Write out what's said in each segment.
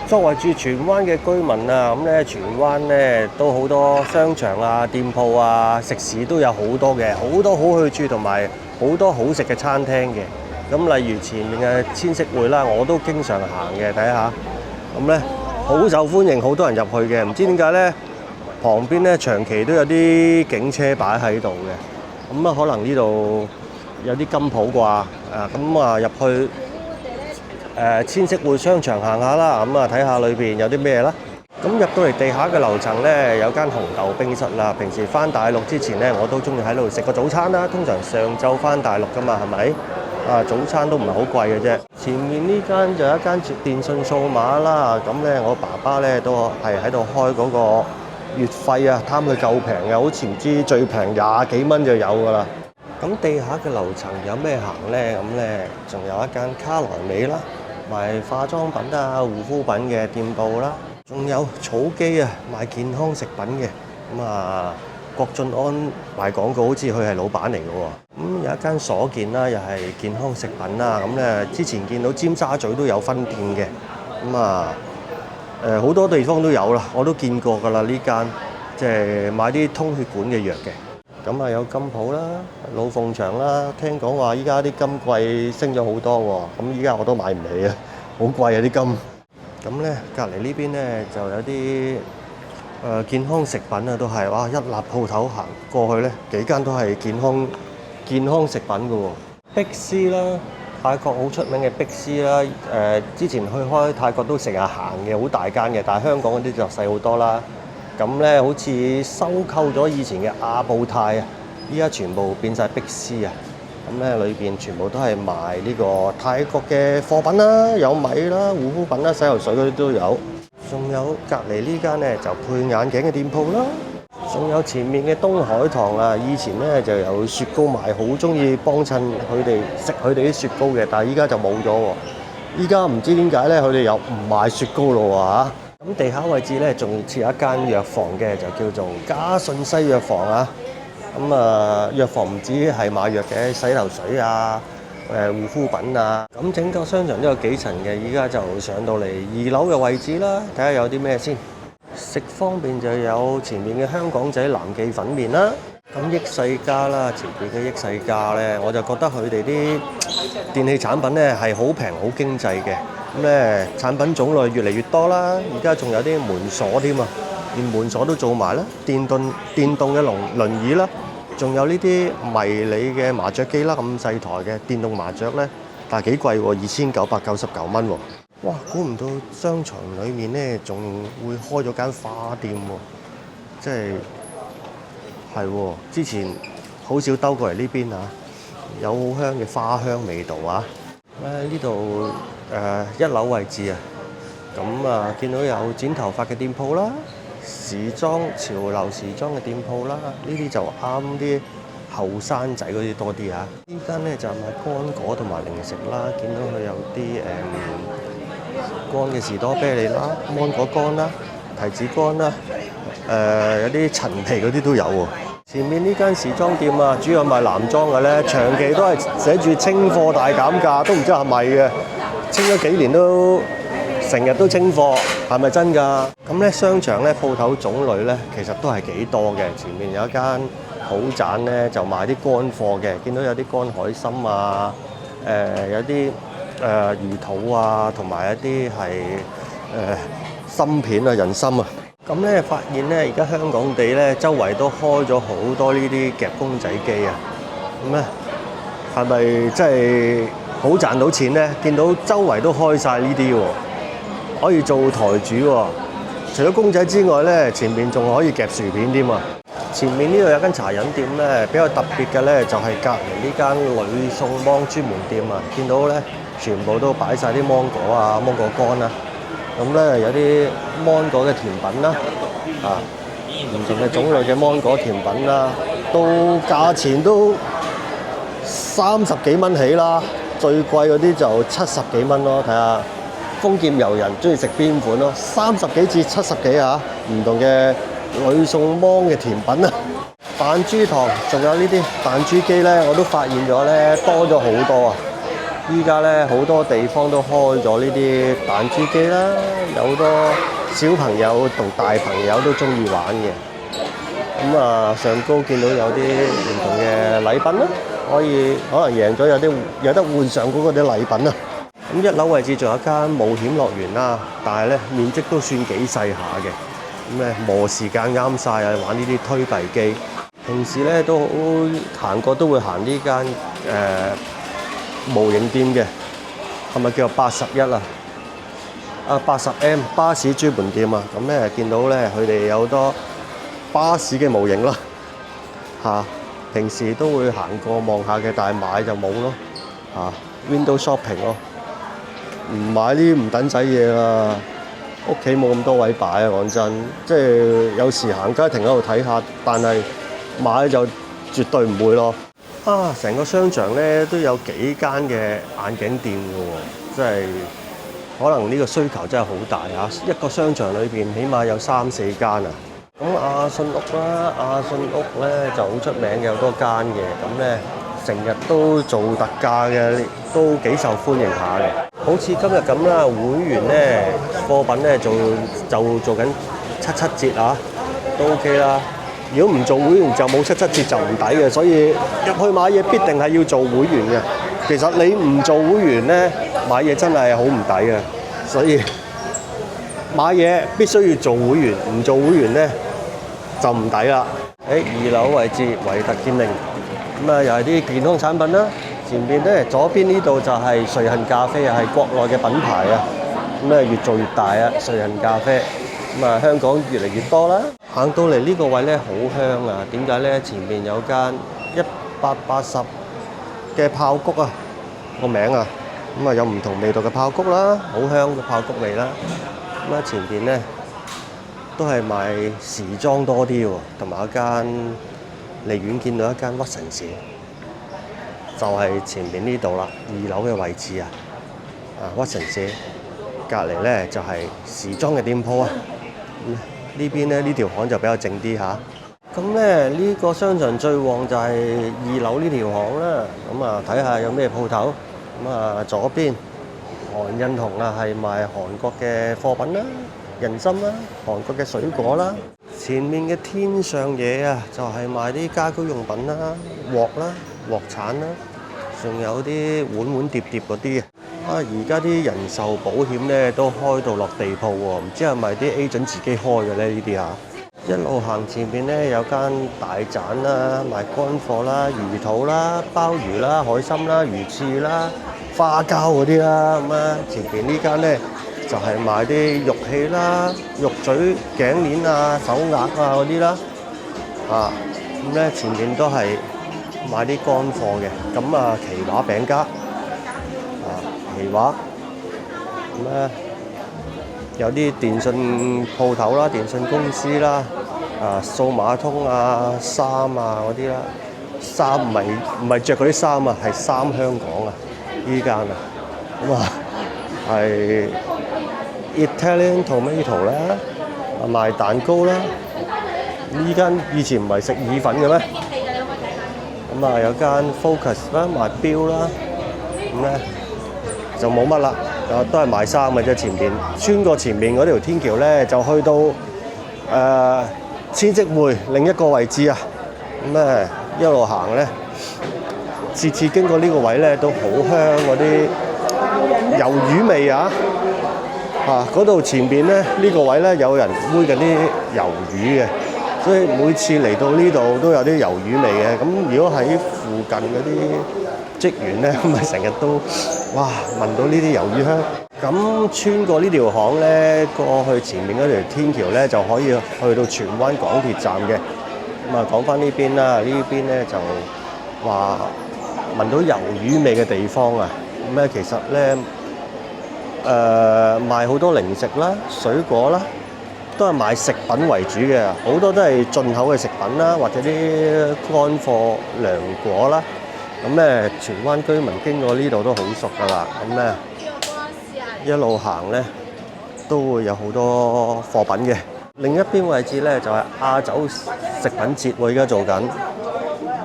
作為住荃灣嘅居民啊，咁咧荃灣咧都好多商場啊、店鋪啊、食肆都有好多嘅，好多好去處同埋好多好食嘅餐廳嘅。咁例如前面嘅千色匯啦，我都經常行嘅，睇下。咁咧好受歡迎，好多人入去嘅。唔知點解咧，旁邊咧長期都有啲警車擺喺度嘅。咁啊，可能呢度有啲金鋪啩。咁啊入去。千色匯商場行下啦，咁啊睇下裏邊有啲咩啦。咁入到嚟地下嘅樓層呢，有間紅豆冰室啦。平時翻大陸之前呢，我都中意喺度食個早餐啦。通常上晝翻大陸噶嘛，係咪？早餐都唔係好貴嘅啫。前面呢間就有一間電信數碼啦。咁呢，我爸爸呢都係喺度開嗰個月費啊，貪佢夠平嘅，好似唔知最平20幾蚊就有噶啦。咁地下嘅樓層有咩行呢？咁呢，仲有一間卡萊美啦。賣化妝品啊、護膚品嘅店鋪啦，仲有草基啊，賣健康食品嘅。咁啊，郭晉安賣廣告，好似佢係老闆嚟嘅喎。咁有一間所見啦，又係健康食品啦。咁咧，之前見到尖沙咀都有分店嘅。咁啊，好多地方都有啦，我都見過㗎啦呢間，即係買啲通血管嘅藥嘅。咁啊有金鋪啦、老鳳場啦，聽講話依家啲金貴升咗好多喎，咁依家我都買唔起啊，好貴啊啲金。咁咧隔離呢邊咧就有啲健康食品啊，都係哇一立鋪頭行過去咧，幾間都係健康食品嘅喎。碧斯啦，泰國好出名嘅碧斯啦，之前去開泰國都成日行嘅，好大間嘅，但係香港嗰啲就細好多啦。咁咧，好似收購咗以前嘅亞布泰啊，依家全部變晒碧斯啊。咁咧，裏邊全部都係賣呢個泰國嘅貨品啦，有米啦、護膚品啦、洗頭水嗰啲都有。仲有隔離呢間咧就配眼鏡嘅店鋪啦。仲有前面嘅東海堂啊，以前咧就有雪糕賣，好中意幫襯佢哋食佢哋啲雪糕嘅，但係依家就冇咗喎。依家唔知點解咧，佢哋又唔賣雪糕咯喎。咁地下位置咧，仲設有一間藥房嘅，就叫做嘉信西藥房啊。咁藥房唔止係買藥嘅，洗頭水啊、護膚品啊。咁整個商場都有幾層嘅，依家就上到嚟2樓嘅位置啦，睇下有啲咩先。食方面就有前面嘅香港仔南記粉麵啦，咁益世家啦，前面嘅益世家咧，我就覺得佢哋啲電器產品咧係好平好經濟嘅。咁咧產品種類越嚟越多啦，而家仲有啲門鎖添啊，連門鎖都做埋啦，電動嘅輪椅啦，仲有呢啲迷你嘅麻雀機啦，咁細台嘅電動麻雀咧，但係幾貴喎，2999蚊喎。哇！估唔到商場裡面咧仲會開咗間花店喎，即係喎，之前好少兜過嚟呢邊啊，有好香嘅花香味道啊！呢度1樓位置啊，咁啊見到有剪頭髮嘅店鋪啦，時裝潮流時裝嘅店鋪啦，呢啲就啱啲後生仔嗰啲多啲啊。呢間咧就係賣乾果同埋零食啦，見到佢有啲乾嘅士多啤梨啦、芒果乾啦、提子乾啦，有啲陳皮嗰啲都有喎。前面呢間時裝店啊，主要賣男裝嘅咧，長期都係寫住清貨大減價，都唔知係咪嘅。清咗幾年都成日都清貨，係咪真㗎？咁咧商場咧鋪頭種類咧其實都係幾多嘅。前面有一間好盞咧就賣啲乾貨嘅，見到有啲乾海參啊，有啲魚肚啊，同埋一啲係參片啊、人參啊。咁咧發現咧，而家香港地咧周圍都開咗好多呢啲夾公仔機啊！咁咧係咪真係好賺到錢咧？見到周圍都開晒呢啲喎，可以做台主喎。除咗公仔之外咧，前面仲可以夾薯片添啊！前面呢度有間茶飲店咧，比較特別嘅咧就係隔離呢間呂宋芒專門店啊！見到咧全部都擺晒啲芒果啊、芒果乾啊。咁咧有啲芒果嘅甜品啦，唔同嘅種類嘅芒果甜品啦，都價錢都30幾蚊起啦，最貴嗰啲就70幾蚊咯。睇下豐儉由人中意食邊款咯，30幾至70幾啊，唔同嘅呂宋芒嘅甜品啊，彈珠糖，仲有呢啲彈珠機咧，我都發現咗咧多咗好多啊！依家咧好多地方都開咗呢啲彈珠機啦，有好多小朋友同大朋友都中意玩嘅。咁啊，上高見到有啲唔同嘅禮品啦，可能贏咗有得換上高嗰啲禮品啊。咁一樓位置仲有一間冒險樂園啦，但係咧面積都算幾細下嘅。咁咧磨時間啱晒啊，玩呢啲推幣機。平時咧都行過都會行呢間模型店嘅，係咪叫做81啊？80M 巴士專門店啊。咁咧見到咧佢哋有好多巴士嘅模型啦，平時都會行過望下嘅，但係買就冇咯。Window shopping 咯，唔買呢啲唔等使嘢啦。屋企冇咁多位擺啊，講真，即係有時行街停喺度睇下，但係買就絕對唔會咯。成個商場咧都有幾間嘅眼鏡店嘅喎，即係可能呢個需求真係好大啊！一個商場裏邊起碼有3、4間啊。咁亞信屋啦，亞信屋咧就好出名嘅，好多間嘅，咁咧成日都做特價嘅，都幾受歡迎下嘅。好似今日咁啦，會員咧貨品咧就做緊77折啊，都 OK 啦。如果唔做會員就冇77折就唔抵嘅，所以入去買嘢必定係要做會員嘅。其實你唔做會員咧，買嘢真係好唔抵嘅，所以買嘢必須要做會員，唔做會員咧就唔抵啦。2樓位置維特健靈，咁啊又係啲健康產品啦。前邊咧左邊呢度就係瑞幸咖啡啊，係國內嘅品牌啊，咁咧越做越大啊，瑞幸咖啡。咁啊，香港越嚟越多啦。行到嚟呢個位咧好香啊！點解咧？前面有間1880嘅爆谷啊，個名啊，咁啊有唔同味道嘅爆谷啦，好香嘅爆谷味啦。咁啊前邊咧都係賣時裝多啲喎，同埋一間離遠見到一間屈臣氏，就係前面呢度啦，2樓嘅位置啊，屈臣氏隔離咧就係時裝嘅店鋪啊。呢邊咧呢條巷就比較靜啲嚇。咁咧呢個商場最旺就係2樓呢條巷啦。咁啊睇下有咩鋪頭。咁啊左邊韓印雄啊係賣韓國嘅貨品啦，人參啦，韓國嘅水果啦。前面嘅天上嘢啊就係賣啲家居用品啦，鑊啦，鑊鏟啦，仲有啲碗碟嗰啲啊。而家啲人壽保險咧都開到落地鋪喎，唔知係咪啲 agent 自己開嘅咧？呢啲一路行前邊咧有間大盞啦，賣乾貨啦、魚肚啦、鮑魚啦、海參啦、魚翅啦、花膠嗰啲啦。咁啊，前邊呢間咧就係賣啲玉器啦、玉嘴頸鏈啊、手鐲啊嗰啲啦。咁咧前邊都係賣啲乾貨嘅。咁啊，奇華餅家。奇華咁咧有啲電信鋪頭啦、電信公司啦、數碼通啊、衫啊嗰啲啦，衫唔係着嗰啲衫啊，係衫香港啊，依間啊，咁啊係 Italian Tomato 啦，賣蛋糕啦，呢間以前唔係食意粉嘅咩？咁啊有間 Focus 啦，賣錶啦，咁咧就冇乜啦，都係賣衫嘅啫。前邊穿過前面嗰條天橋咧，就去到千積匯另一個位置啊。咁咧一路行咧，次經過呢個位咧，都好香嗰啲魷魚味啊！嗰度前邊咧呢個位咧有人煨緊啲魷魚嘅，所以每次嚟到呢度都有啲魷魚味嘅。咁如果喺附近嗰啲職員咧，咁咪成日都哇聞到呢啲魷魚香。咁穿過呢條巷咧，過去前面嗰條天橋咧，就可以去到荃灣港鐵站嘅。咁啊講翻呢邊啦，呢邊咧就話聞到魷魚味嘅地方啊。咁咧其實咧賣好多零食啦、水果啦，都係賣食品為主嘅，好多都係進口嘅食品啦，或者啲乾貨涼果啦。咁咧，荃灣居民經過呢度都好熟噶啦。咁咧，一路行咧都會有好多貨品嘅。另一邊位置咧就係亞洲食品節，我而家做緊，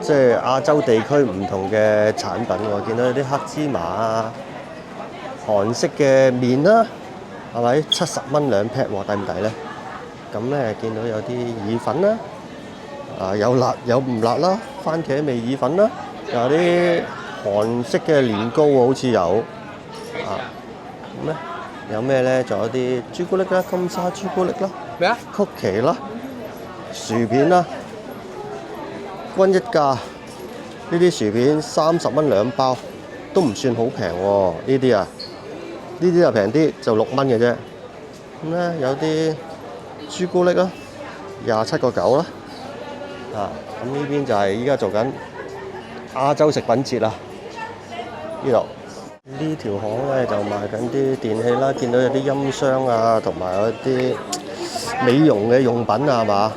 即即係亞洲地區唔同嘅產品喎，見到有啲黑芝麻啊，韓式嘅麵啦，係咪70蚊2 pack 喎？抵唔抵咧？咁咧見到有啲意粉啦，有辣有唔辣啦，番茄味意粉啦，有啲韓式嘅年糕喎，好似有咁咧有咩咧？仲有啲朱古力啦，金沙朱古力啦，咩啊？曲奇啦，薯片啦，均一價。呢啲薯片30蚊2包，都唔算好平喎。呢啲啊，呢啲就平啲，就6蚊嘅啫。咁咧有啲朱古力啦，27個9啦。咁呢邊就係依家做緊亞洲食品節啦。呢條巷咧就賣緊啲電器啦，見到有啲音箱啊，同埋有啲美容嘅用品啊，係嘛？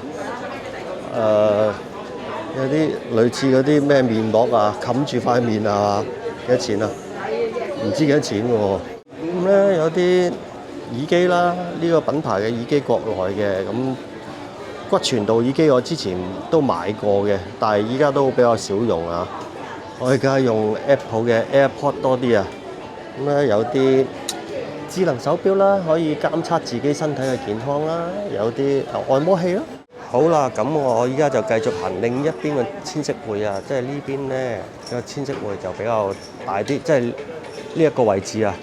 有啲類似嗰啲咩面膜啊，冚住塊面啊，幾多錢啊？唔知幾多錢喎。咁咧有啲耳機啦，呢個品牌嘅耳機國內嘅，咁骨傳導耳機我之前都買過嘅，但係依家都比較少用啊。我而家用 Apple 嘅 AirPod 多啲啊。咁咧有啲智能手錶啦，可以監測自己身體嘅健康啦，有啲按摩器啦。好啦，咁我依家就繼續行另一邊嘅千色匯啊，即係呢邊咧個千色匯就比較大啲，即係呢一個位置啊，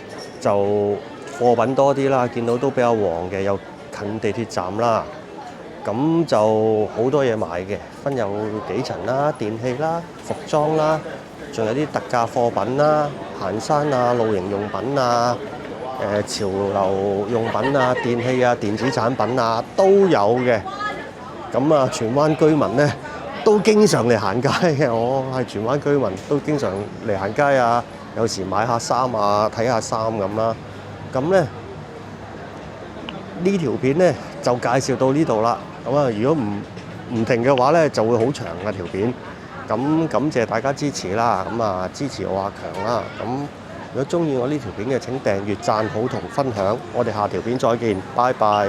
就貨品多啲啦，見到都比較旺嘅，又近地鐵站啦，咁就好多嘢買嘅，分有幾層啦，電器啦、服裝啦，仲有啲特價貨品啦、行山啊、露營用品啊、潮流用品啊、電器啊、電子產品啊都有嘅。咁啊，荃灣居民咧都經常嚟行街嘅，我係荃灣居民都經常嚟行街啊，有時買下衫啊，睇下衫咁啦。咁咧呢條片咧就介紹到呢度啦。咁啊，如果唔停嘅話咧，就會好長嘅條片。咁感謝大家支持啦，咁啊支持我阿強啦。咁如果中意我呢條片嘅，請訂閱、讚好同分享。我哋下條片再見，拜拜。